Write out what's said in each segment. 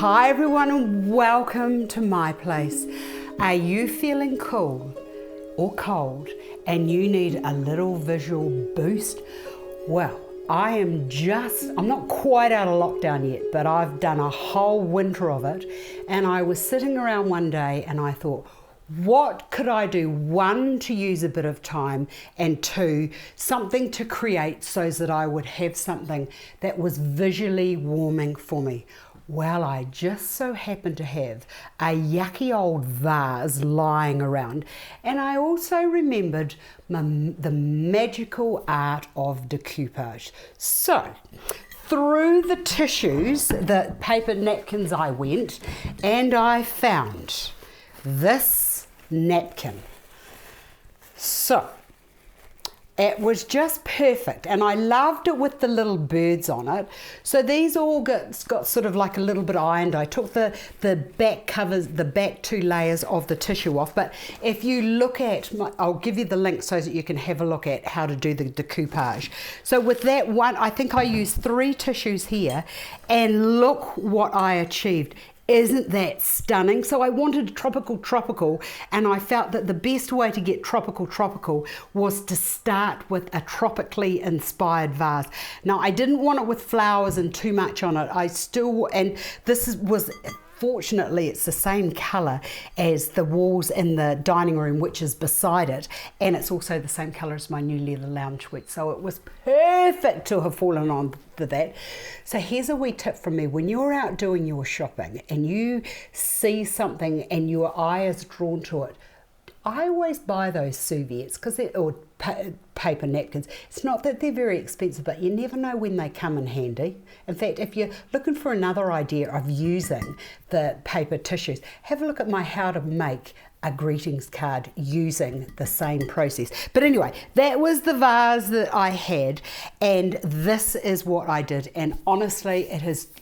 Hi everyone and welcome to my place. Are you feeling cool or cold and you need a little visual boost? Well, I'm not quite out of lockdown yet, but I've done a whole winter of it, and I was sitting around one day and I thought, what could I do? One, to use a bit of time, and two, something to create so that I would have something that was visually warming for me. Well, I just so happened to have a yucky old vase lying around, and I also remembered the magical art of decoupage. So, through the tissues, the paper napkins, I went and I found this napkin. So it was just perfect, and I loved it with the little birds on it. So these all got sort of like a little bit ironed. I took the back covers, the back two layers of the tissue off, but if you look at I'll give you the link so that you can have a look at how to do the decoupage. So with that one, I think I used 3 tissues here, and look what I achieved. Isn't that stunning? So I wanted tropical, and I felt that the best way to get tropical was to start with a tropically inspired vase. Now, I didn't want it with flowers and too much on it. Fortunately, it's the same colour as the walls in the dining room, which is beside it, and it's also the same colour as my new leather lounge suite, so it was perfect to have fallen on to that. So here's a wee tip from me. When you're out doing your shopping and you see something and your eye is drawn to it, I always buy those serviettes or paper napkins. It's not that they're very expensive, but you never know when they come in handy. In fact, if you're looking for another idea of using the paper tissues, have a look at my how to make a greetings card using the same process. But anyway, that was the vase that I had, and this is what I did, and honestly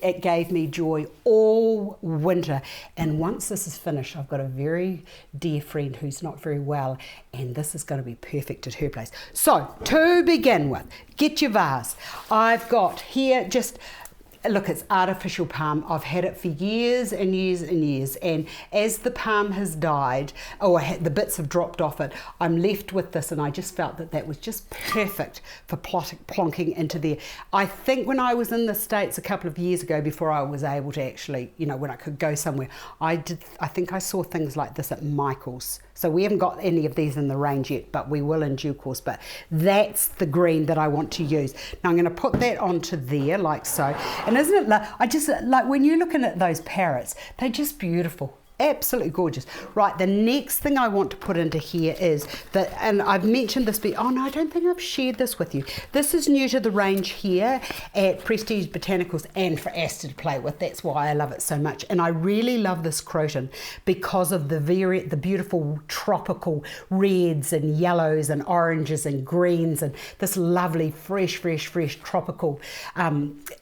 it gave me joy all winter. And once this is finished, I've got a very dear friend who's not very well, and this is going to be perfect at her place. So to begin with, get your vase. I've got here look, it's artificial palm. I've had it for years and years and years, and as the palm has died, or the bits have dropped off it, I'm left with this, and I just felt that was just perfect for plonking into there. I think when I was in the States a couple of years ago, before I was able to actually, when I could go somewhere, I think I saw things like this at Michael's. So we haven't got any of these in the range yet, but we will in due course. But that's the green that I want to use. Now I'm going to put that onto there like so. And isn't it, I just like when you're looking at those parrots, they're just beautiful. Absolutely gorgeous. Right, the next thing I want to put into here is that, and I've mentioned this before. Oh no, I don't think I've shared this with you. This is new to the range here at Prestige Botanicals and for Astar to play with. That's why I love it so much. And I really love this croton because of the beautiful tropical reds and yellows and oranges and greens, and this lovely fresh tropical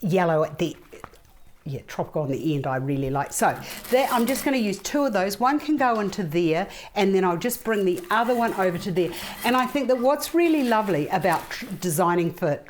yellow at the tropical on the end I really like. So that I'm just going to use 2 of those. One can go into there, and then I'll just bring the other one over to there. And I think that what's really lovely about designing for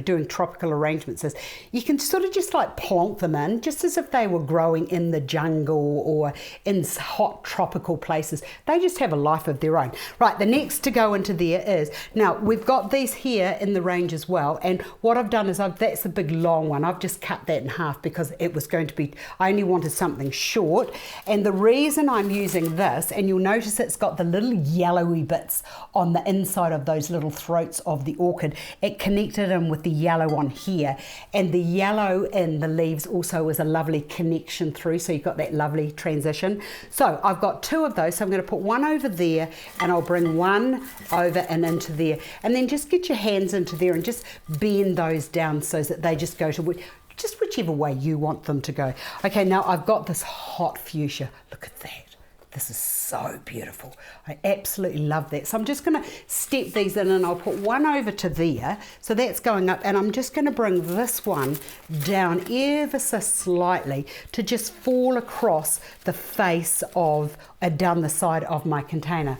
doing tropical arrangements is you can sort of just like plonk them in, just as if they were growing in the jungle or in hot tropical places. They just have a life of their own. Right, the next to go into there is, now we've got these here in the range as well, and what I've done is that's a big long one. I've just cut that in half because it was going to be, I only wanted something short, and the reason I'm using this, and you'll notice it's got the little yellowy bits on the inside of those little throats of the orchid. It connected in with the yellow on here, and the yellow in the leaves also is a lovely connection through, so you've got that lovely transition. So I've got 2 of those, so I'm going to put one over there, and I'll bring one over and into there, and then just get your hands into there and just bend those down so that they just go to just whichever way you want them to go. Okay, now I've got this hot fuchsia. Look at that. This is so beautiful. I absolutely love that. So I'm just going to step these in, and I'll put one over to there. So that's going up, and I'm just going to bring this one down ever so slightly to just fall across the face of, down the side of my container.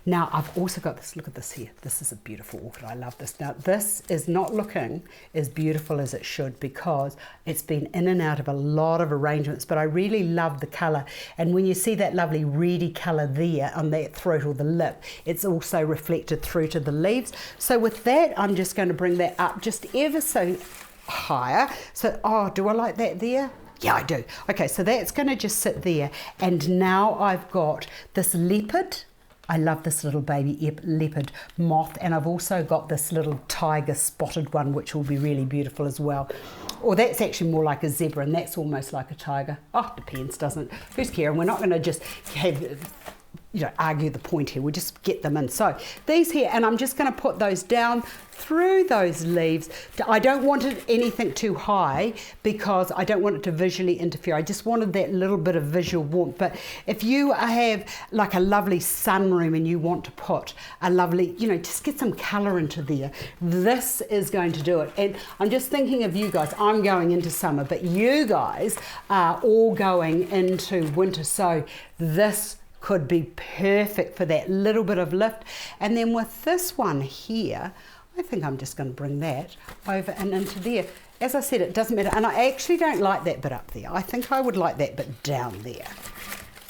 Now I've also got this, look at this here. This is a beautiful orchid, I love this. Now this is not looking as beautiful as it should because it's been in and out of a lot of arrangements, but I really love the colour. And when you see that lovely reedy colour there on that throat or the lip, it's also reflected through to the leaves. So with that, I'm just going to bring that up just ever so higher. So, oh, do I like that there? Yeah, I do. Okay, so that's going to just sit there. And now I've got this leopard. I love this little baby leopard moth. And I've also got this little tiger spotted one, which will be really beautiful as well. Or that's actually more like a zebra, and that's almost like a tiger. Oh, depends, doesn't it? Who's caring? We're not going to just have, argue the point here. We'll just get them in. So these here, and I'm just going to put those down through those leaves. I don't want it anything too high because I don't want it to visually interfere. I just wanted that little bit of visual warmth. But if you have like a lovely sunroom and you want to put a lovely, just get some colour into there, this is going to do it. And I'm just thinking of you guys. I'm going into summer, but you guys are all going into winter. So this could be perfect for that little bit of lift. And then with this one here, I think I'm just going to bring that over and into there. As I said, it doesn't matter. And I actually don't like that bit up there. I think I would like that bit down there.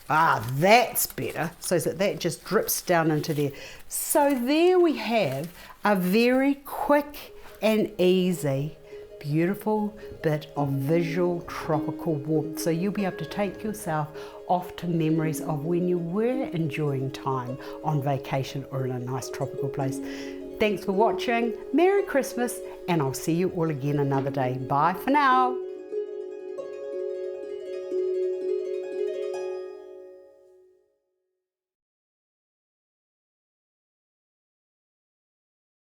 Ah, that's better. So that just drips down into there. So there we have a very quick and easy, beautiful bit of visual tropical warmth. So you'll be able to take yourself off to memories of when you were enjoying time on vacation or in a nice tropical place. Thanks for watching. Merry Christmas, and I'll see you all again another day. Bye for now.